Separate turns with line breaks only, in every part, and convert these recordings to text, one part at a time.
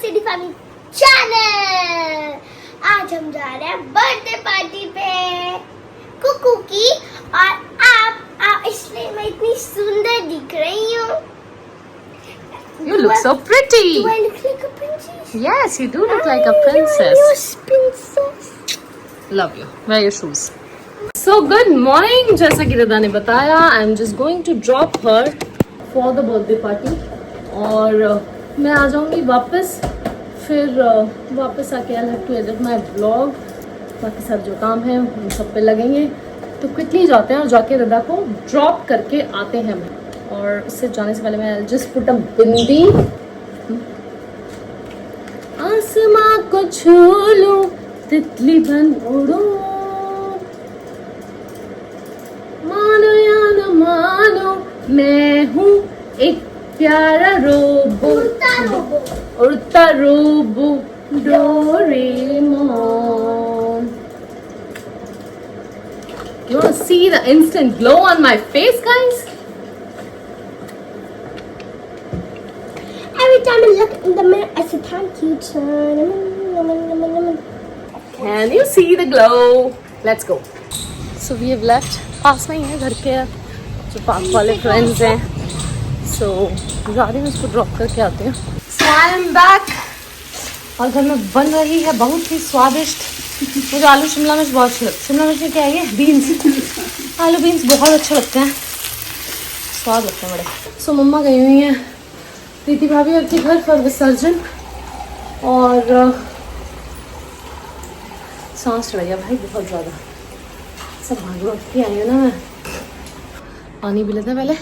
City family channel. आज हम जा रहे हैं बर्थडे पार्टी पे कुकू की, और आप इसलिए मैं इतनी सुंदर दिख रही हूँ।
You look so pretty.
Do I look like a princess?
Yes, you do look like a princess. Love you. Wear your shoes. So good morning. जैसा कि रदा ने बताया, I'm just going to drop her for the birthday party. और मैं आ जाऊंगी वापस, फिर वापस आके I'll have to edit my vlog. बाकी सब जो काम है उन सब पे लगेंगे, तो क्विकली जाते हैं और जाके रदा को ड्रॉप करके आते हैं। और उससे जाने से पहले मैं जस्ट पुट अ बिंदी, आसमां को छू लूं, तितली बन उड़ूं, मानो या न मानो मैं हूँ एक प्यारा रोबो, उड़ता robo Doraemon. You want to see the instant glow on my face, guys?
Every time I look in the mirror, I say thank you.
Can you see the glow? Let's go. So we have left. पास में ही है घर के जो पास वाले friends हैं, so जा रहे हैं उसको ड्रॉप करके आते हैं। So I am back. और घर में बन रही है बहुत ही स्वादिष्ट, मुझे आलू शिमला मिर्च बहुत अच्छे लगते हैं। शिमला मिर्च में क्या है ये बीन्स, आलू बीन्स बहुत अच्छे लगते हैं, स्वाद लगते हैं बड़े। सो मम्मा गई हुई हैं प्रीति भाभी के घर पर विसर्जन, और सांस चढ़ गया भाई बहुत ज़्यादा, सब भाग भाग के आई हूँ ना मैं। पानी पी लेते हैं पहले,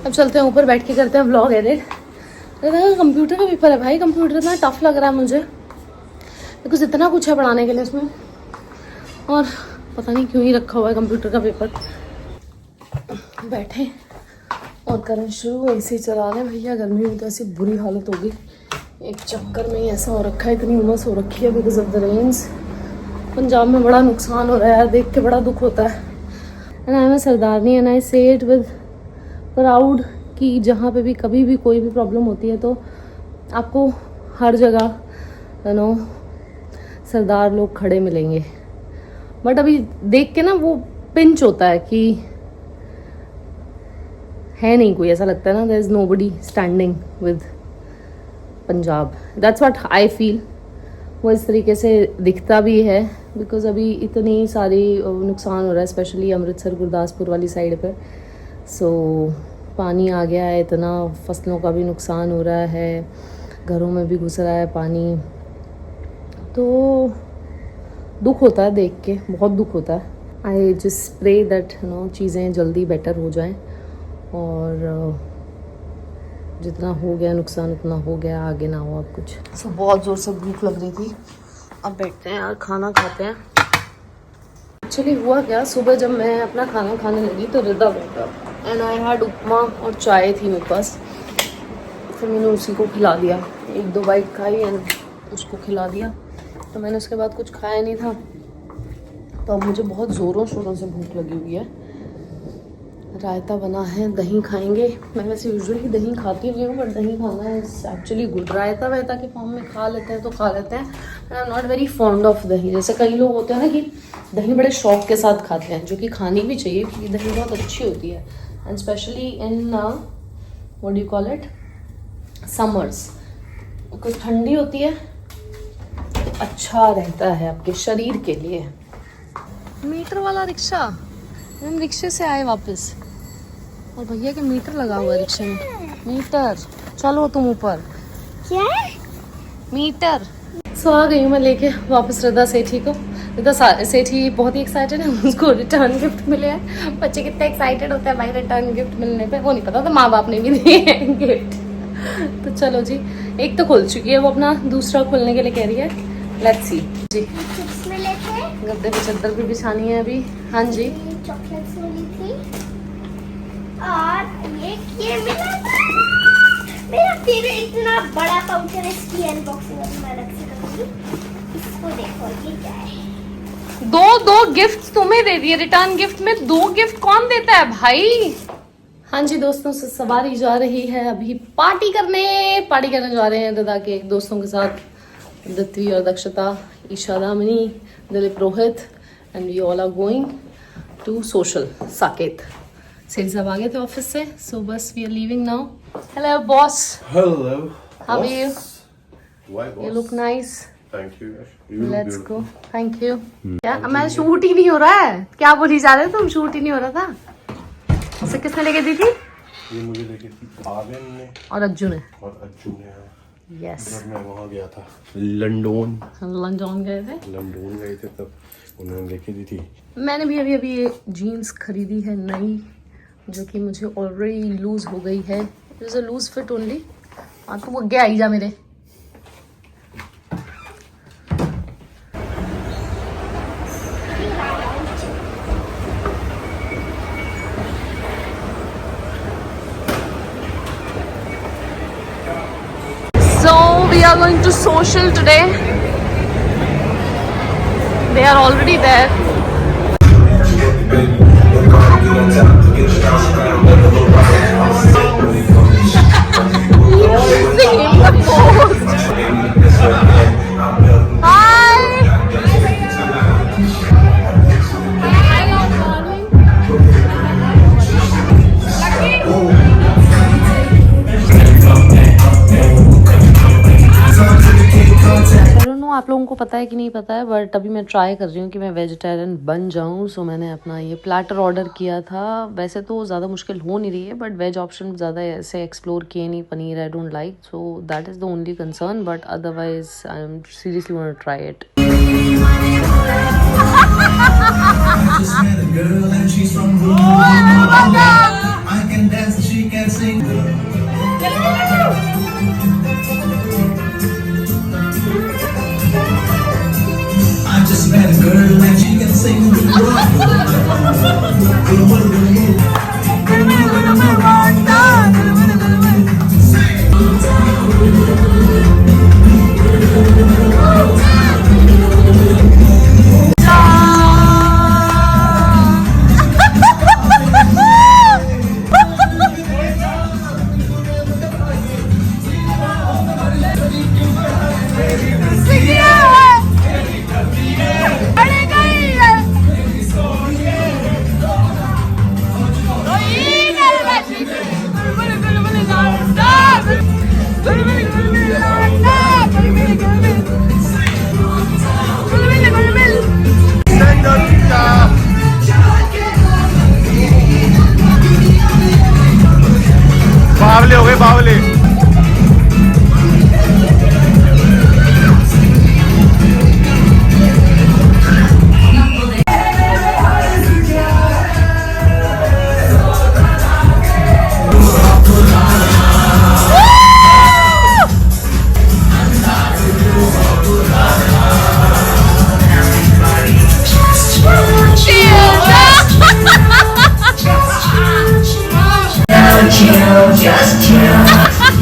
अब चलते हैं ऊपर, बैठ के करते हैं व्लॉग एडिट। कंप्यूटर का पेपर है भाई, कंप्यूटर इतना टफ लग रहा है मुझे, बिकॉज इतना कुछ है पढ़ाने के लिए इसमें, और पता नहीं क्यों ही रखा हुआ है कंप्यूटर का पेपर। बैठे और करें शुरू, ऐसे ही चला रहे हैं भैया। गर्मी में तो ऐसी बुरी हालत होगी, एक चक्कर में ही ऐसा हो रखा है, इतनी उमस हो रखी है because of the rains. Punjab में बड़ा नुकसान हो रहा है यार, देख के बड़ा दुख होता है। And I am a Sardarni and I से इट विद प्राउड कि जहाँ पे भी कभी भी कोई भी प्रॉब्लम होती है तो आपको हर जगह यू नो सरदार लोग खड़े मिलेंगे। बट अभी देख के ना वो पिंच होता है कि है नहीं कोई, ऐसा लगता है ना, there is nobody standing with Punjab. That's what I feel. वो इस तरीके से दिखता भी है बिकॉज अभी इतनी सारी नुकसान हो रहा है, स्पेशली अमृतसर गुरदासपुर वाली साइड पर। सो पानी आ गया है इतना, फसलों का भी नुकसान हो रहा है, घरों में भी घुस रहा है पानी, तो दुख होता है देख के, बहुत दुख होता है। I just pray that you know चीज़ें जल्दी बेटर हो जाएं, और जितना हो गया नुकसान उतना हो गया, आगे ना हो अब कुछ। सो बहुत ज़ोर से भूख लग रही थी, अब बैठते हैं यार खाना खाते हैं। एक्चुअली हुआ क्या, सुबह जब मैं अपना खाना खाने लगी तो रिदा बैठा एंड आई हैड उपमा और चाय थी मेरे पास, फिर मैंने उसी को खिला दिया, एक दो बाइट खाई एंड उसको खिला दिया। तो मैंने उसके बाद कुछ खाया नहीं था, तो अब मुझे बहुत ज़ोरों शोरों से भूख लगी हुई है। रायता बना है, दही खाएंगे। मैं वैसे यूजुअली दही खाती नहीं हूँ, बट दही खाना है एक्चुअली गुड। रायता वायता के फॉर्म में खा लेते हैं तो खा लेते हैं, but I am not very fond of दही। जैसे कई लोग होते हैं ना कि दही बड़े शौक के साथ खाते हैं, जो कि खानी भी चाहिए क्योंकि दही बहुत अच्छी होती है, and specially in what do you call it summers, because ठंडी होती है, अच्छा रहता है आपके शरीर के लिए। मीटर वाला रिक्शा, हम रिक्शे से आए वापस, और भैया के मीटर लगा हुआ है रिक्शे में। मीटर, चलो तुम ऊपर।
क्या
मीटर। सो आ गई हूँ मैं लेके वापस रदा सेठी को। रदा सेठी बहुत ही एक्साइटेड है, उसको रिटर्न गिफ्ट मिले हैं। बच्चे कितने एक्साइटेड होते हैं भाई रिटर्न गिफ्ट मिलने पे, वो नहीं पता, तो माँ बाप ने भी दिए हैं गिफ्ट। तो चलो जी, एक तो खुल चुकी है, वो अपना दूसरा खोलने के लिए कह रही है। लेट्स सी जी। गद्दे पे चद्दर भी बिछानी है अभी। हाँ जी,
चॉकलेट्स मिली थी, और ये मिला था मेरा फेवरेट इतना बड़ा पाउच है, इसकी अनबॉक्सिंग अभी मैं अलग से करूंगी। इसको देखो ये क्या है।
दो गिफ्ट तुम्हें दे दिए रिटर्न गिफ्ट में, 2 गिफ्ट कौन देता है भाई? हाँ जी दोस्तों, से सवारी जा रही है अभी पार्टी करने जा रहे हैं दादा के दोस्तों के साथ, दित्वी और Dakshata, Isha Damini, Dilip Rohit, and we all are going to social Saket. सेल साहब आ गए थे ऑफिस से, सो बस we are leaving now. Hello boss.
Hello.
How are you?
Why boss?
You look nice.
Thank you. You look
Let's
beautiful.
go. Thank you. क्या मैं shoot ही नहीं हो रहा है, क्या बोली जा रहे हो तुम? शूट ही नहीं हो रहा था। उसे किसने लेके दी थी?
ये मुझे लेके थी आर्यन ने
और अज्जू ने।
और अज्जू ने।
यस,
जब मैं वहाँ गया था लंदन
लंदन गए थे।
लंदन गए थे तब उन्होंने लेके दी थी।
मैंने भी अभी ये जीन्स खरीदी है नई, जो कि मुझे ऑलरेडी लूज हो गई है। It is a loose fit only. हाँ तो वो गया आई जा मेरे। So we are going to social today. They are already there. Singing the post. Hi. I don't know आप लोगों को पता है कि नहीं पता है, बट अभी मैं ट्राई कर रही हूँ कि मैं वेजिटेरियन बन जाऊँ। सो मैंने अपना ये प्लेटर ऑर्डर किया था। वैसे तो ज़्यादा मुश्किल हो नहीं रही है, बट वेज ऑप्शन ज़्यादा ऐसे एक्सप्लोर किए नहीं। Paneer I don't like, so that is the only concern, but otherwise I am seriously want to try it.
Just met a girl and she's from Rome. I can dance and she can sing. I just met a girl and she can sing.
बावले हो गए बावले।
Just chill.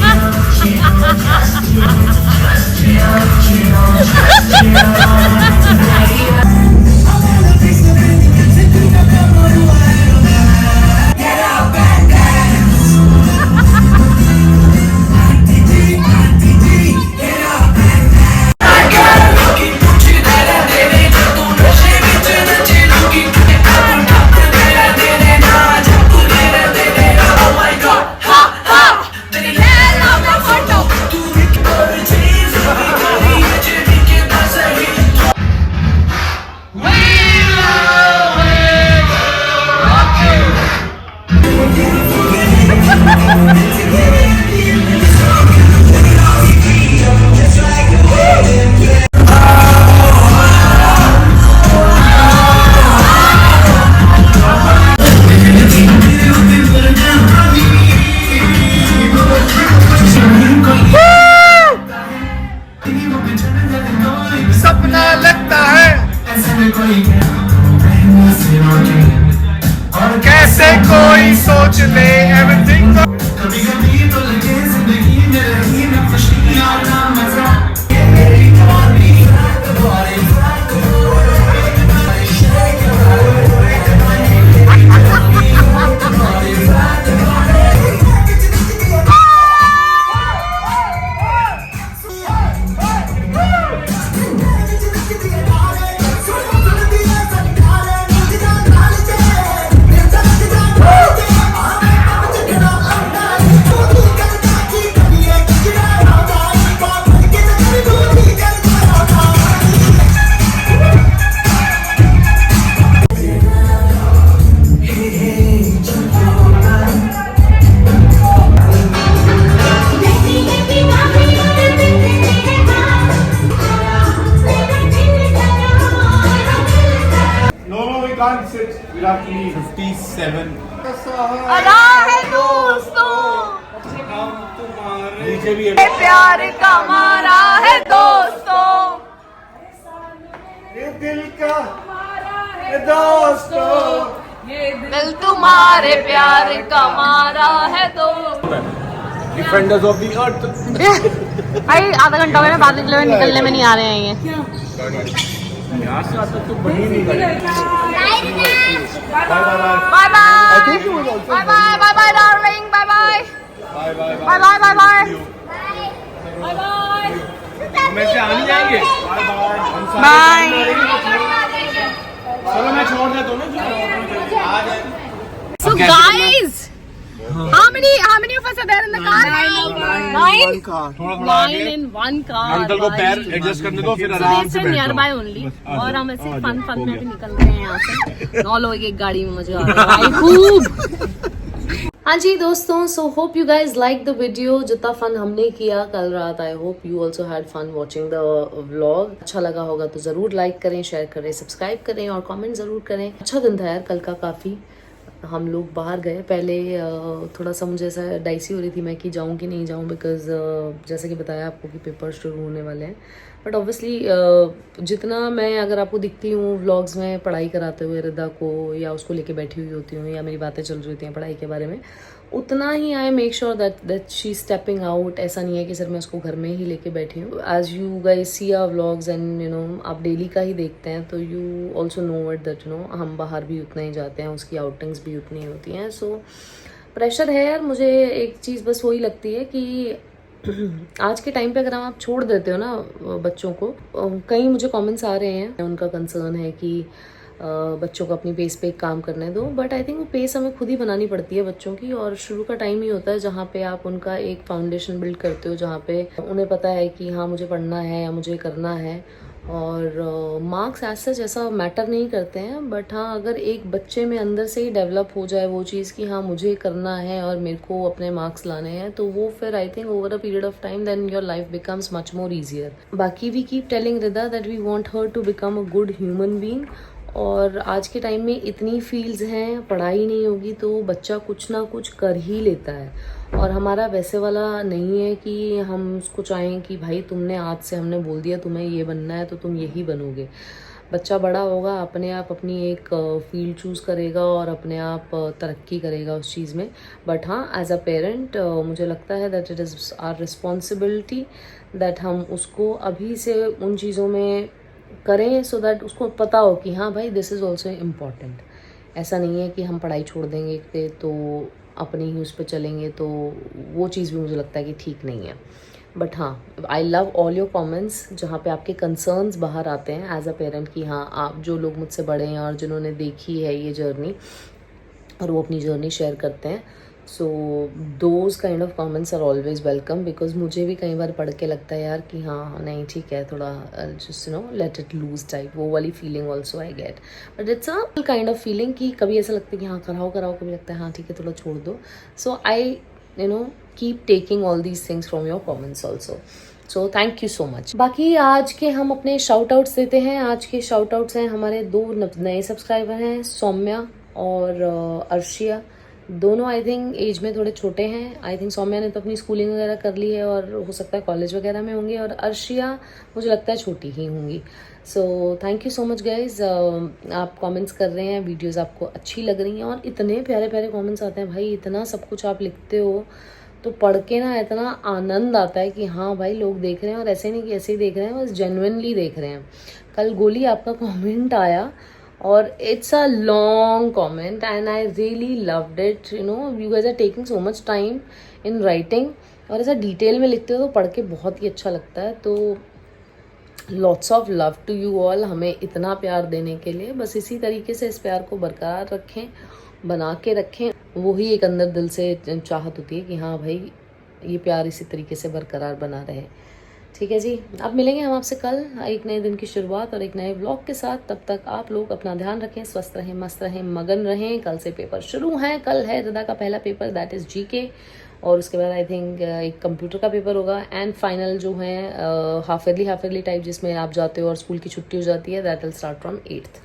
37
है दोस्तों,
नीचे भी है
प्यार का मारा है दोस्तों,
ये दिल का ये दोस्तों,
दिल तुम्हारे प्यार का मारा है दोस्तों।
Defenders of the earth.
भाई आधा घंटा मैंने बाहर निकलने में नहीं आ रहे हैं ये।
यहाँ से आज तक तो बनी नहीं गई। Bye
bye bye bye bye bye bye darling, bye bye
bye bye
bye bye bye bye
मैं से आने जाएंगे।
बाय।
चलो मैं छोड़ देता हूँ ना आ जाए।
So guys, how many of us are there in the car? Nine.
थोड़ा
Nine in one car.
Uncle को पैर एडजस्ट करने दो फिर आराम से
नियर बाय ओनली। और हम ऐसे फन में भी निकल रहे हैं यहाँ से। 9 लोग एक गाड़ी में, मजा आ रहा है खूब। हाँ जी दोस्तों, so hope you guys like the video. जितना फन हमने किया कल रात, I hope you also had fun watching the vlog. अच्छा लगा होगा तो जरूर लाइक करें, शेयर करें, सब्सक्राइब करें और कमेंट जरूर करें। अच्छा दिन था यार कल का, काफ़ी हम लोग बाहर गए। पहले थोड़ा सा मुझे ऐसा डाइसी हो रही थी मैं कि जाऊँ कि नहीं जाऊँ, बिकॉज जैसे कि बताया आपको कि पेपर शुरू होने वाले हैं। बट ऑब्वियसली जितना मैं अगर आपको दिखती हूँ व्लॉग्स में पढ़ाई कराते हुए रिदा को, या उसको लेके बैठी हुई होती हूँ, या मेरी बातें चल रही होती हैं पढ़ाई के बारे में, उतना ही I make sure that she stepping out. ऐसा नहीं है कि सिर्फ मैं उसको घर में ही लेके बैठी हूँ। As you guys see our vlogs and you know आप डेली का ही देखते हैं, तो you also know it that you know हम बाहर भी उतना ही जाते हैं, उसकी आउटिंग्स भी उतनी ही होती हैं। सो प्रेशर है यार। मुझे एक चीज़ बस वही लगती है कि आज के टाइम पे अगर आप छोड़ देते हो ना बच्चों को, कई मुझे कमेंट्स आ रहे हैं, उनका कंसर्न है कि बच्चों को अपनी पेस पे काम करने दो। बट आई थिंक वो पेस हमें खुद ही बनानी पड़ती है बच्चों की। और शुरू का टाइम ही होता है जहाँ पे आप उनका एक फाउंडेशन बिल्ड करते हो, जहाँ पे उन्हें पता है कि हाँ मुझे पढ़ना है या मुझे करना है। और मार्क्स ऐसा सच ऐसा मैटर नहीं करते हैं, बट हाँ अगर एक बच्चे में अंदर से ही डेवलप हो जाए वो चीज़ कि हाँ मुझे करना है और मेरे को अपने मार्क्स लाने हैं, तो वो फिर I think over a period of time then your life becomes much more easier. बाकी we keep telling Rida that we want her to become a good human being. और आज के टाइम में इतनी फील्ड्स हैं, पढ़ाई नहीं होगी तो बच्चा कुछ ना कुछ कर ही लेता है। और हमारा वैसे वाला नहीं है कि हम उसको चाहें कि भाई तुमने आज से हमने बोल दिया तुम्हें ये बनना है तो तुम यही बनोगे। बच्चा बड़ा होगा, अपने आप अपनी एक फील्ड चूज़ करेगा और अपने आप तरक्की करेगा उस चीज़ में। बट हाँ एज अ पेरेंट मुझे लगता है that it is our responsibility that हम उसको अभी से उन चीज़ों में करें सो दैट उसको पता हो कि हाँ भाई दिस इज़ ऑल्सो इम्पॉर्टेंट। ऐसा नहीं है कि हम पढ़ाई छोड़ देंगे पे तो अपने ही उस पर चलेंगे, तो वो चीज़ भी मुझे लगता है कि ठीक नहीं है। बट हाँ I love all your comments जहाँ पे आपके कंसर्न्स बाहर आते हैं एज अ पेरेंट कि हाँ आप जो लोग मुझसे बड़े हैं और जिन्होंने देखी है ये जर्नी और वो अपनी जर्नी शेयर करते हैं। So those kind of comments are always welcome, because मुझे भी कई बार पढ़ के लगता है यार कि हाँ नहीं ठीक है, थोड़ा just you know let it loose type, वो वाली feeling also I get. But it's a kind of feeling कि कभी ऐसा लगता है कि हाँ कराओ, कभी लगता है हाँ ठीक है थोड़ा छोड़ दो। So I you know keep taking all these things from your comments also. So thank you so much. बाकी आज के हम अपने शाउट आउट्स देते हैं। आज के शाउट आउट्स हैं हमारे 2 नए सब्सक्राइबर हैं, सौम्या और अर्शिया। दोनों आई थिंक एज में थोड़े छोटे हैं। आई थिंक सौम्या ने तो अपनी स्कूलिंग वगैरह कर ली है और हो सकता है कॉलेज वगैरह में होंगी, और अर्शिया मुझे लगता है छोटी ही होंगी। सो thank you so much guys. आप कमेंट्स कर रहे हैं, वीडियोस आपको अच्छी लग रही हैं और इतने प्यारे प्यारे कमेंट्स आते हैं भाई, इतना सब कुछ आप लिखते हो तो पढ़ के ना इतना आनंद आता है कि हाँ भाई लोग देख रहे हैं, और ऐसे नहीं कि ऐसे ही देख रहे हैं, बस जेन्युइनली देख रहे हैं। कल गोली आपका कमेंट आया और it's a long comment and I really loved it. You know you guys are taking so much time in writing, और ऐसा डिटेल में लिखते हो तो पढ़ के बहुत ही अच्छा लगता है। तो lots of love to you all, हमें इतना प्यार देने के लिए। बस इसी तरीके से इस प्यार को बरकरार रखें, बना के रखें। वही एक अंदर दिल से चाहत होती है कि हाँ भाई ये प्यार इसी तरीके से बरकरार बना रहे। ठीक है जी, अब मिलेंगे हम आपसे कल एक नए दिन की शुरुआत और एक नए व्लॉग के साथ। तब तक आप लोग अपना ध्यान रखें, स्वस्थ रहें, मस्त रहें, मगन रहें। कल से पेपर शुरू हैं। कल है रिदा का पहला पेपर, दैट इज़ जीके, और उसके बाद आई थिंक एक कंप्यूटर का पेपर होगा, एंड फाइनल जो है हाफ ईयरली टाइप जिसमें आप जाते हो और स्कूल की छुट्टी हो जाती है, that will start from 8th।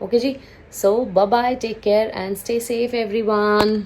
Okay जी, so bye bye, take care and stay safe everyone.